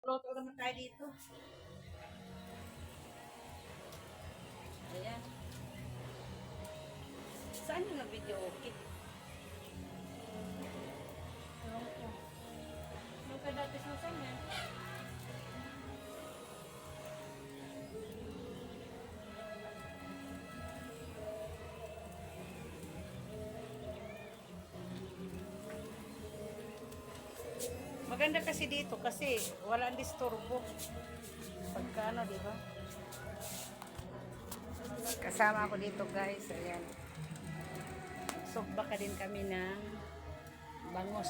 Luto naman tayo dito. Ayan. Saan yung nag-video okay? Ewan ko. Nung ka dati sa saan yan? Maganda kasi dito kasi walang disturbo. Pagka ano, di ba? Kasama ako dito guys. Ayan. Sugbaka din kami ng bangos.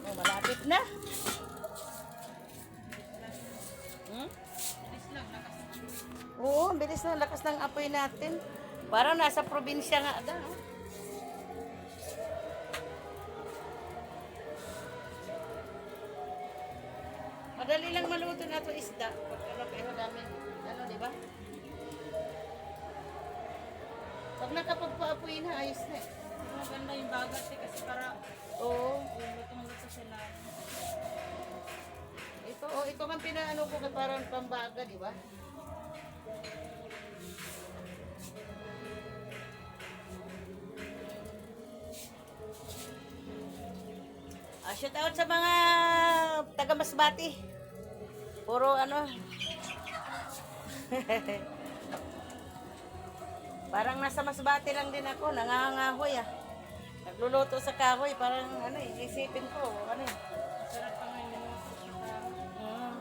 Oh, malapit na. Hmm? Oo, ang bilis na lakas ng apoy natin. Parang nasa probinsya nga agad. Oh. Madali lang maluto na ito isda. Pero namin, ano, di ba? Pag nakapagpaapoy na, ayos na eh. Maganda yung bagat eh, kasi para Oo. lutong sa sila. Ito ang pinaano ko parang pambaga, di ba? Shout out sa mga taga Masbate. Puro ano. Parang nasa Masbate lang din ako, nangangahoy ah. Nagluluto sa kahoy, parang ano eh, isipin ko, ano eh. Sarap pa nga yung minuto. Mm.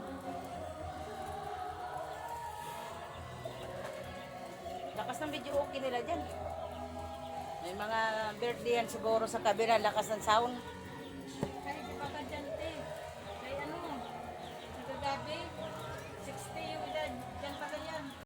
Lakas ng video okay nila dyan. May mga birthday yan siguro sa kabila, lakas ng sound. Kahit di ba ka